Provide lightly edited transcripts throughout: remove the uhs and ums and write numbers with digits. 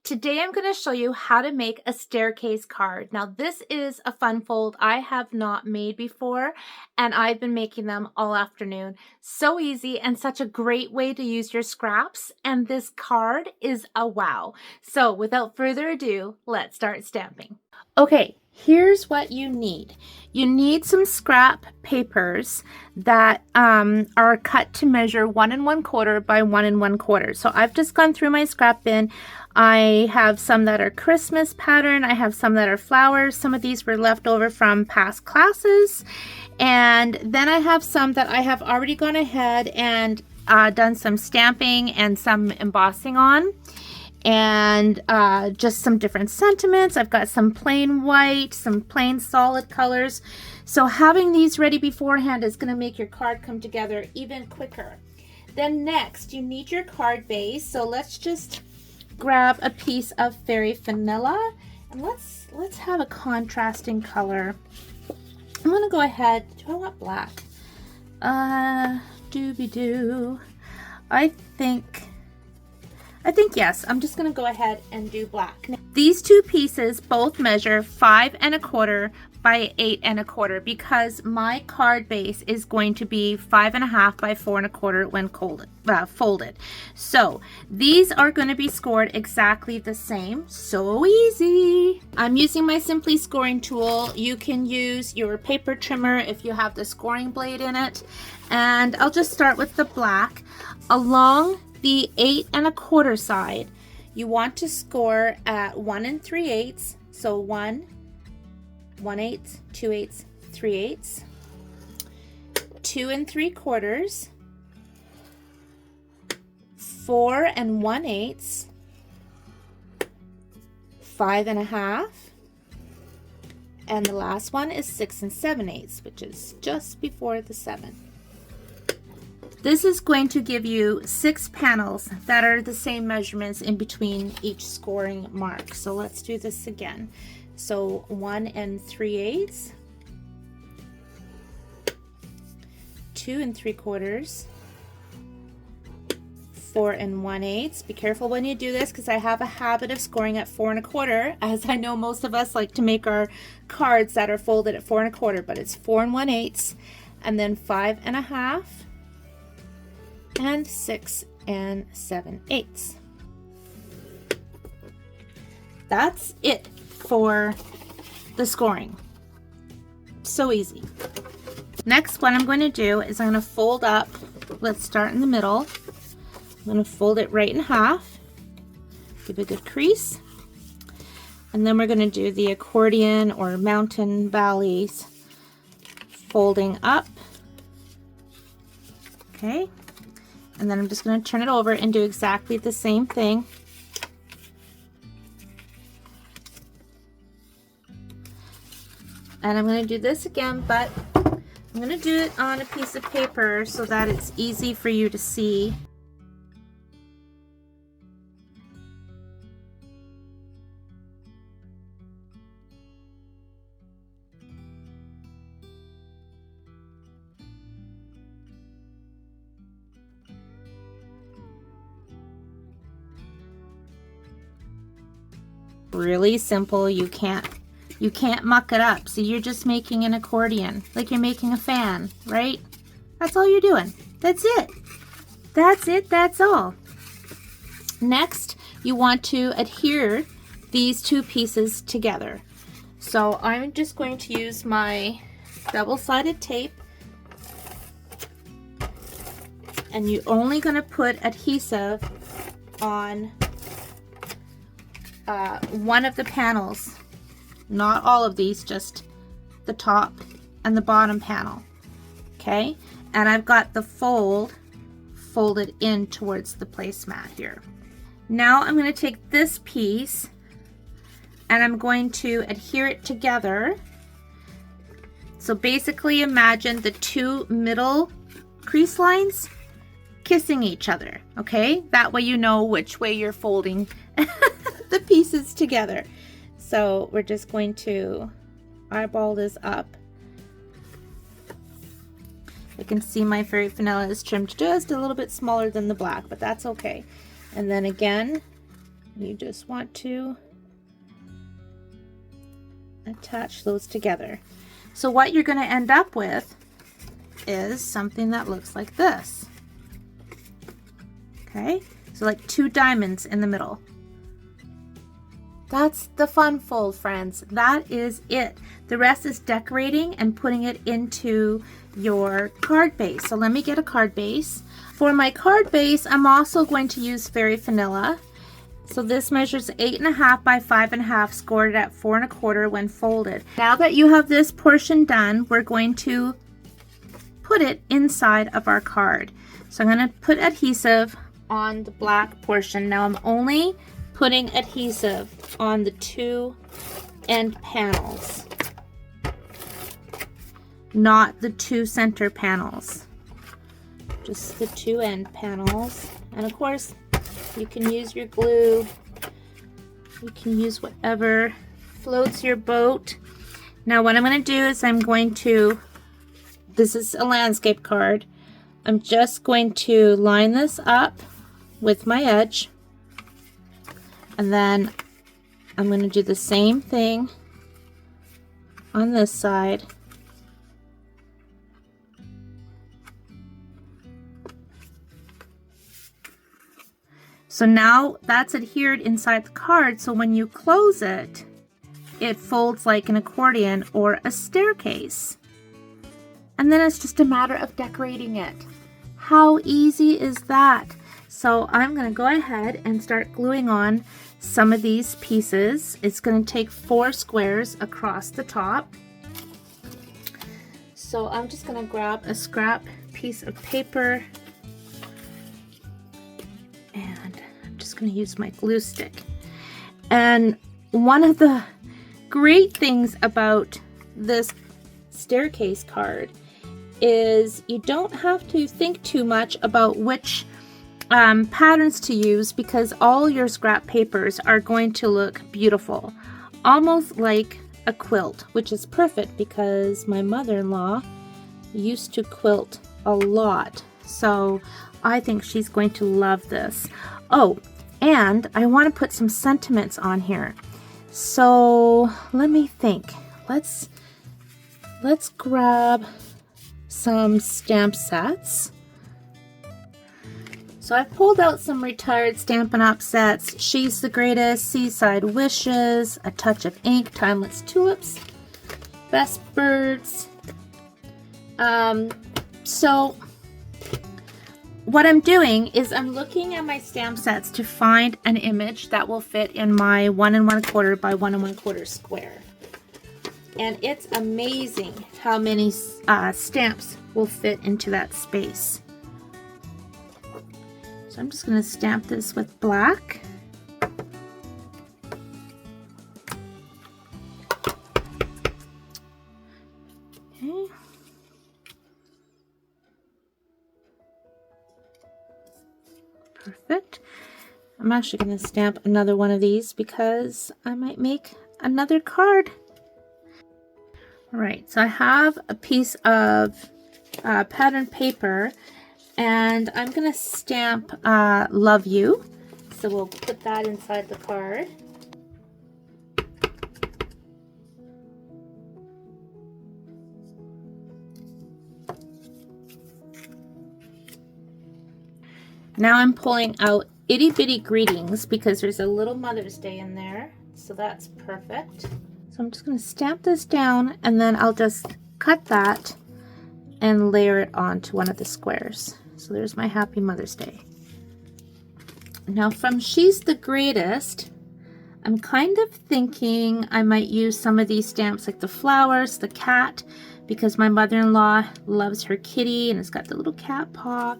Today I'm going to show you how to make a staircase card. Now this is a fun fold I have not made before, and I've been making them all afternoon. So easy and such a great way to use your scraps, and this card is a wow. So without further ado, let's start stamping. Okay, here's what you need. You need some scrap papers that are cut to measure 1 1/4 by 1 1/4. So I've just gone through my scrap bin. I have some that are Christmas pattern. I have some that are flowers. Some of these were left over from past classes. And then I have some that I have already gone ahead and done some stamping and some embossing on. And just some different sentiments. I've got some plain white, some plain solid colors. So having these ready beforehand is going to make your card come together even quicker. Then next, you need your card base. So let's just grab a piece of fairy vanilla, and let's have a contrasting color. I'm going to go ahead. Do I want black? Doobie-doo. I think yes, I'm just going to go ahead and do black. Now, these two pieces both measure 5 1/4 by 8 1/4 because my card base is going to be 5 1/2 by 4 1/4 when folded. So these are going to be scored exactly the same. So easy. I'm using my Simply scoring tool. You can use your paper trimmer if you have the scoring blade in it. And I'll just start with the black. Along the 8 1/4 side, you want to score at 1 3/8. So 1, 1/8, 2/8, 3/8, 2 3/4, 4 1/8, 5 1/2, and the last one is 6 7/8, which is just before the 7. This is going to give you 6 panels that are the same measurements in between each scoring mark. So let's do this again. So 1 3/8, 2 3/4, 4 1/8. Be careful when you do this because I have a habit of scoring at 4 1/4, as I know most of us like to make our cards that are folded at 4 1/4, but it's 4 1/8, and then 5 1/2. And 6 7/8. That's it for the scoring. So easy. Next, what I'm going to do is I'm going to fold up. Let's start in the middle. I'm going to fold it right in half. Give a good crease. And then we're going to do the accordion or mountain valleys, folding up. Okay. And then I'm just going to turn it over and do exactly the same thing. And I'm going to do this again, but I'm going to do it on a piece of paper so that it's easy for you to see. Really simple. You can't muck it up. So you're just making an accordion, like you're making a fan, right? That's all you're doing. That's it. That's it. That's all. Next, you want to adhere these two pieces together. So I'm just going to use my double-sided tape, and you're only going to put adhesive on one of the panels, not all of these, just the top and the bottom panel. Okay, and I've got the folded in towards the placemat here. Now I'm going to take this piece and I'm going to adhere it together. So basically imagine the two middle crease lines kissing each other. Okay, that way you know which way you're folding the pieces together. So we're just going to eyeball this up. You can see my fairy vanilla is trimmed just a little bit smaller than the black, but that's okay. And then again, You just want to attach those together. So what you're going to end up with is something that looks like this. Okay, so like 2 diamonds in the middle. That's the fun fold, friends. That is it. The rest is decorating and putting it into your card base. So let me get a card base. For my card base, I'm also going to use Fairy Vanilla. So this measures 8.5 by 5.5, scored at 4.25 when folded. Now that you have this portion done, we're going to put it inside of our card. So I'm going to put adhesive on the black portion. Now I'm only putting adhesive on the 2 end panels, not the 2 center panels, just the 2 end panels. And of course, you can use your glue, you can use whatever floats your boat. Now what I'm going to do is this is a landscape card, I'm just going to line this up with my edge, and then I'm going to do the same thing on this side. So now that's adhered inside the card, so when you close it, it folds like an accordion or a staircase. And then it's just a matter of decorating it. How easy is that? So I'm going to go ahead and start gluing on some of these pieces. It's going to take 4 squares across the top. So I'm just going to grab a scrap piece of paper, and I'm just going to use my glue stick. And one of the great things about this staircase card is you don't have to think too much about which patterns to use, because all your scrap papers are going to look beautiful, almost like a quilt, which is perfect because my mother-in-law used to quilt a lot, so I think she's going to love this. Oh, and I want to put some sentiments on here, so let me think. Let's grab some stamp sets. So I've pulled out some retired Stampin' Up! Sets. She's the Greatest, Seaside Wishes, A Touch of Ink, Timeless Tulips, Best Birds. So what I'm doing is I'm looking at my stamp sets to find an image that will fit in my 1 1/4 by 1 1/4 square. And it's amazing how many stamps will fit into that space. So I'm just going to stamp this with black. Okay. Perfect. I'm actually going to stamp another one of these because I might make another card. All right, so I have a piece of pattern paper, and I'm going to stamp Love You. So we'll put that inside the card. Now I'm pulling out Itty Bitty Greetings because there's a little Mother's Day in there. So that's perfect. So I'm just going to stamp this down, and then I'll just cut that and layer it onto one of the squares. So there's my Happy Mother's Day. Now from She's the Greatest, I'm kind of thinking I might use some of these stamps, like the flowers, the cat, because my mother-in-law loves her kitty and it's got the little cat paw.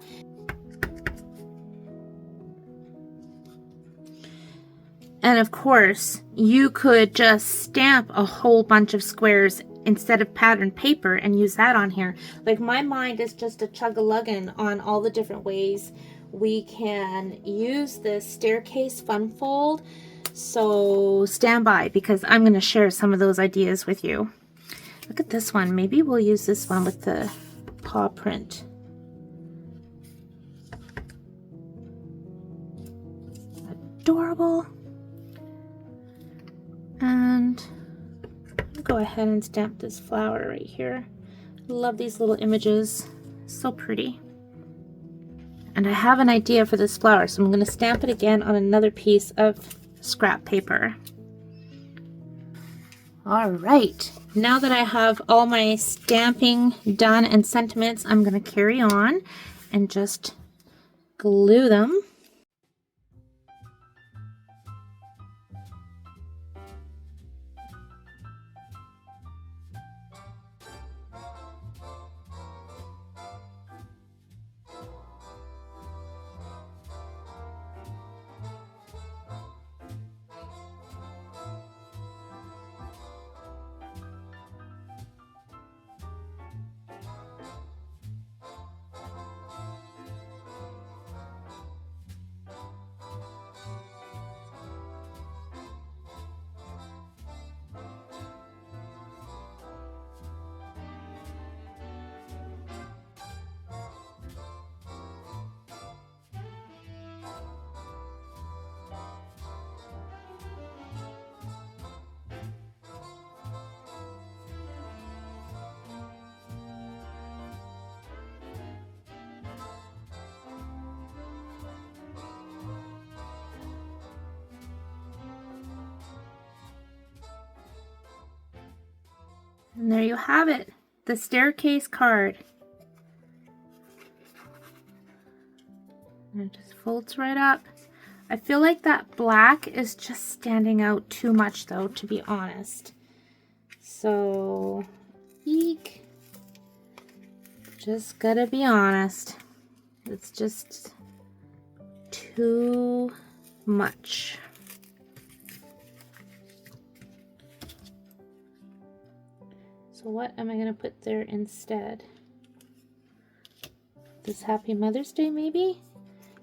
And of course, you could just stamp a whole bunch of squares instead of pattern paper and use that on here. Like, my mind is just a chug-a-luggin' on all the different ways we can use this staircase fun fold. So stand by, because I'm going to share some of those ideas with you. Look at this one. Maybe we'll use this one with the paw print. Adorable. go ahead and stamp this flower right here. Love these little images, so pretty. And I have an idea for this flower, so I'm going to stamp it again on another piece of scrap paper. All right, now that I have all my stamping done and sentiments, I'm going to carry on and just glue them. And there you have it, the staircase card. And it just folds right up. I feel like that black is just standing out too much though, to be honest. So, eek. Just gotta be honest. It's just too much. So what am I going to put there instead? This Happy Mother's Day maybe?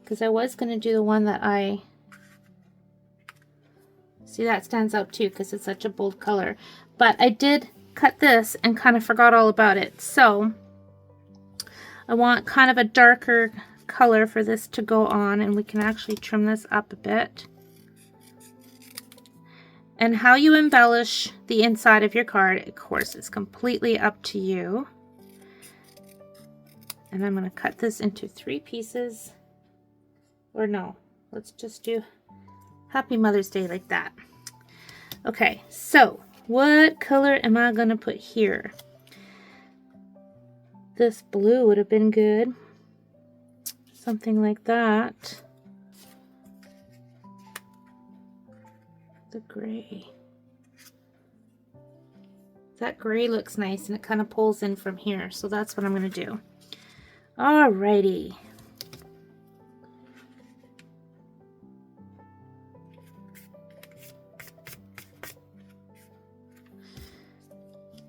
Because I was going to do the one that I... See, that stands out too because it's such a bold color. But I did cut this and kind of forgot all about it. So I want kind of a darker color for this to go on, and we can actually trim this up a bit. And how you embellish the inside of your card, of course, is completely up to you. And I'm going to cut this into 3 pieces. Or no, let's just do Happy Mother's Day like that. Okay, so what color am I going to put here? This blue would have been good. Something like that. The gray. That gray looks nice and it kind of pulls in from here, so that's what I'm going to do. Alrighty.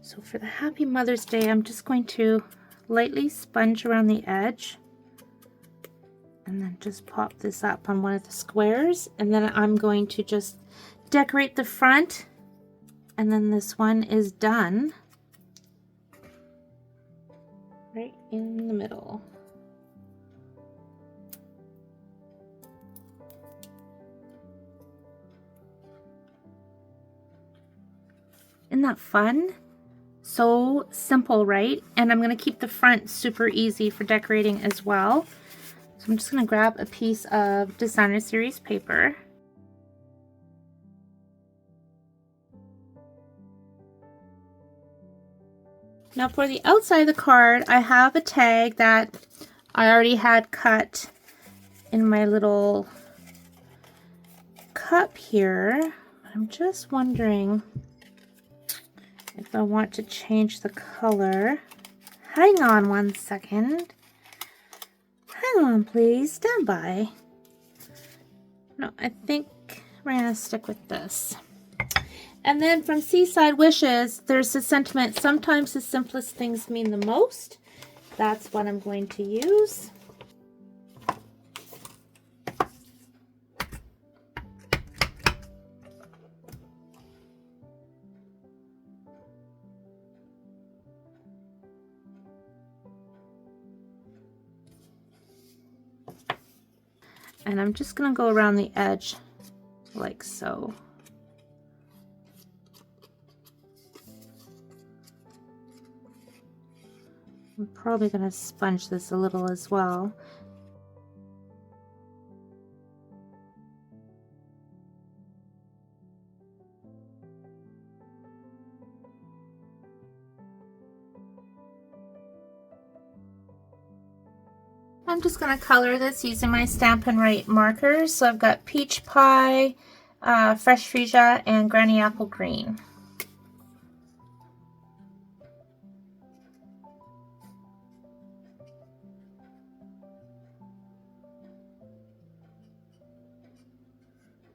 So for the Happy Mother's Day, I'm just going to lightly sponge around the edge and then just pop this up on one of the squares, and then I'm going to just decorate the front, and then this one is done right in the middle. Isn't that fun? So simple, right? And I'm going to keep the front super easy for decorating as well. So I'm just going to grab a piece of Designer Series paper. Now for the outside of the card, I have a tag that I already had cut in my little cup here. I'm just wondering if I want to change the color. Hang on one second. Hang on, please. Stand by. No, I think we're going to stick with this. And then from Seaside Wishes, there's a sentiment, sometimes the simplest things mean the most. That's what I'm going to use. And I'm just going to go around the edge like so. probably going to sponge this a little as well. I'm just going to color this using my Stampin' Write markers. So I've got Peach Pie, Fresh Freesia, and Granny Apple Green.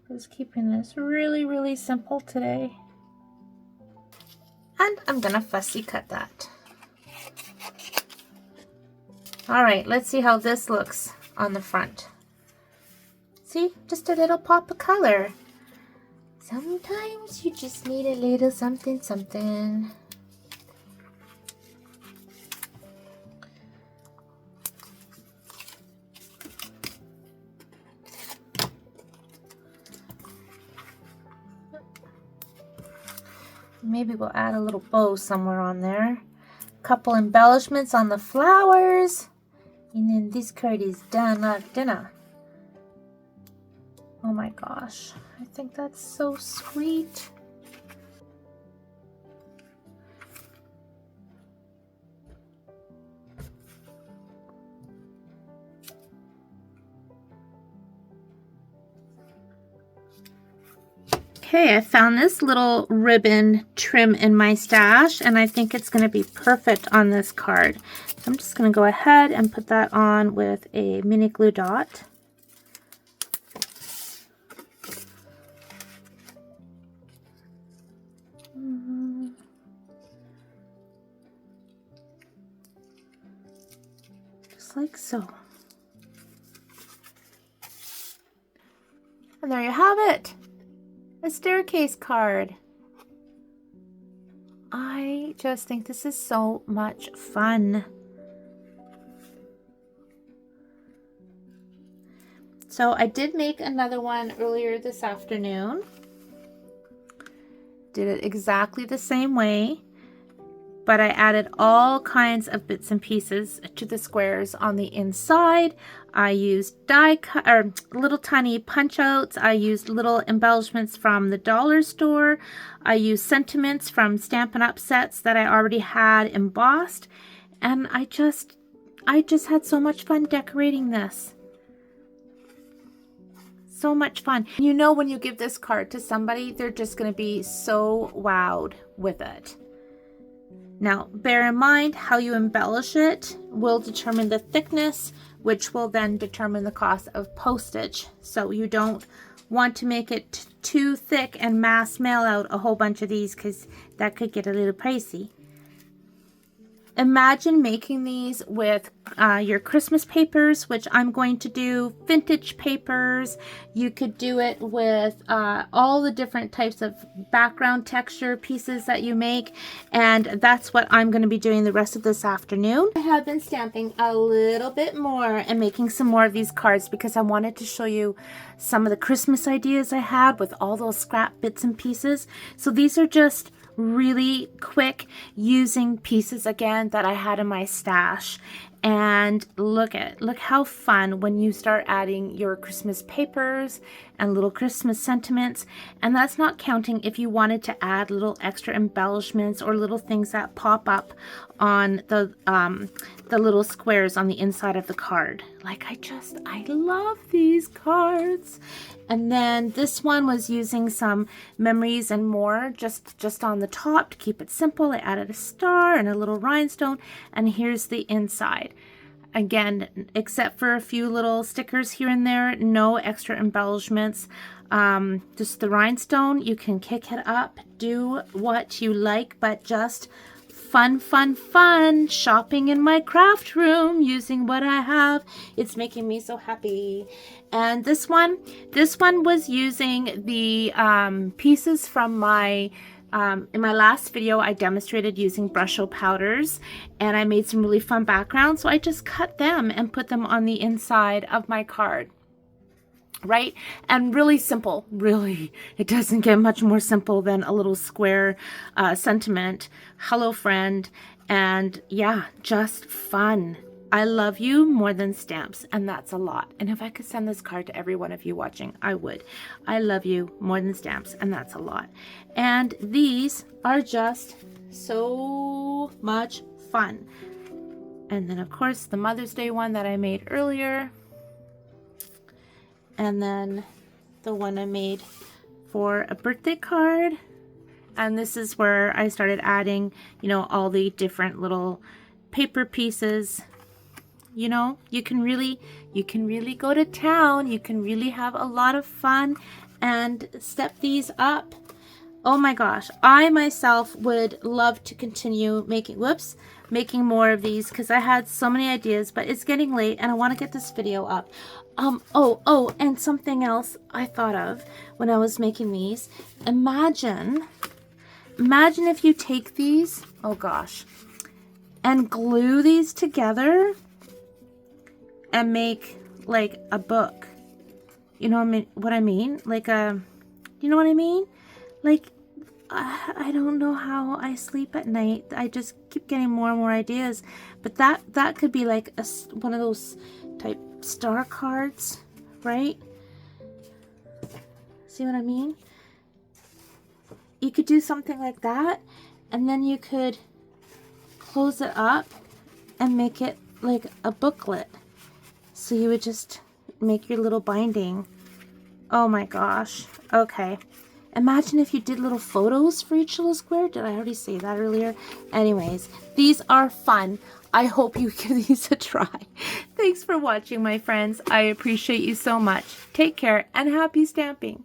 Just keeping this really, really simple today. And I'm going to fussy cut that. All right, let's see how this looks on the front. See, just a little pop of color. Sometimes you just need a little something, something. Maybe we'll add a little bow somewhere on there. Couple embellishments on the flowers. And then this card is done like dinner. Oh my gosh, I think that's so sweet. Okay, I found this little ribbon trim in my stash, and I think it's going to be perfect on this card. So I'm just going to go ahead and put that on with a mini glue dot. Just like so. And there you have it. A staircase card. I just think this is so much fun. So I did make another one earlier this afternoon. Did it exactly the same way, but I added all kinds of bits and pieces to the squares on the inside. I used die cut or little tiny punch outs. I used little embellishments from the dollar store. I used sentiments from Stampin' Up! Sets that I already had embossed, and I just had so much fun decorating this. So much fun. You know, when you give this card to somebody, they're just going to be so wowed with it. Now, bear in mind how you embellish it will determine the thickness, which will then determine the cost of postage. So you don't want to make it too thick and mass mail out a whole bunch of these, because that could get a little pricey. Imagine making these with your Christmas papers, which I'm going to do, vintage papers. You could do it with all the different types of background texture pieces that you make, and that's what I'm going to be doing the rest of this afternoon. I have been stamping a little bit more and making some more of these cards because I wanted to show you some of the Christmas ideas I had with all those scrap bits and pieces. So these are just really quick using pieces again that I had in my stash. And look how fun when you start adding your Christmas papers and little Christmas sentiments. And that's not counting if you wanted to add little extra embellishments or little things that pop up on the little squares on the inside of the card. Like, I love these cards. And then this one was using some memories and more just on the top to keep it simple. I added a star and a little rhinestone, and here's the inside. Again, except for a few little stickers here and there, no extra embellishments. Just the rhinestone. You can kick it up, do what you like, but just fun shopping in my craft room using what I have. It's making me so happy. And this one was using the pieces from my in my last video. I demonstrated using Brusho powders, and I made some really fun backgrounds, so I just cut them and put them on the inside of my card. Right? And really simple, really. It doesn't get much more simple than a little square sentiment, hello friend, And yeah, just fun. I love you more than stamps, and that's a lot. And if I could send this card to every one of you watching, I would. I love you more than stamps, and that's a lot. And these are just so much fun. And then, of course, the Mother's Day one that I made earlier. And then the one I made for a birthday card. And this is where I started adding, you know, all the different little paper pieces. You know, you can really go to town. You can really have a lot of fun and step these up. Oh my gosh, I myself would love to continue making more of these because I had so many ideas, but it's getting late and I want to get this video up. Oh, and something else I thought of when I was making these. Imagine if you take these, oh gosh, and glue these together and make like a book. You know what I mean? Like you know what I mean? Like, I don't know how I sleep at night. I just keep getting more and more ideas. But that could be like one of those type star cards, right? See what I mean? You could do something like that, and then you could close it up and make it like a booklet. So you would just make your little binding. Oh my gosh. Okay. Imagine if you did little photos for each little square. Did I already say that earlier? Anyways, these are fun. I hope you give these a try. Thanks for watching, my friends. I appreciate you so much. Take care and happy stamping.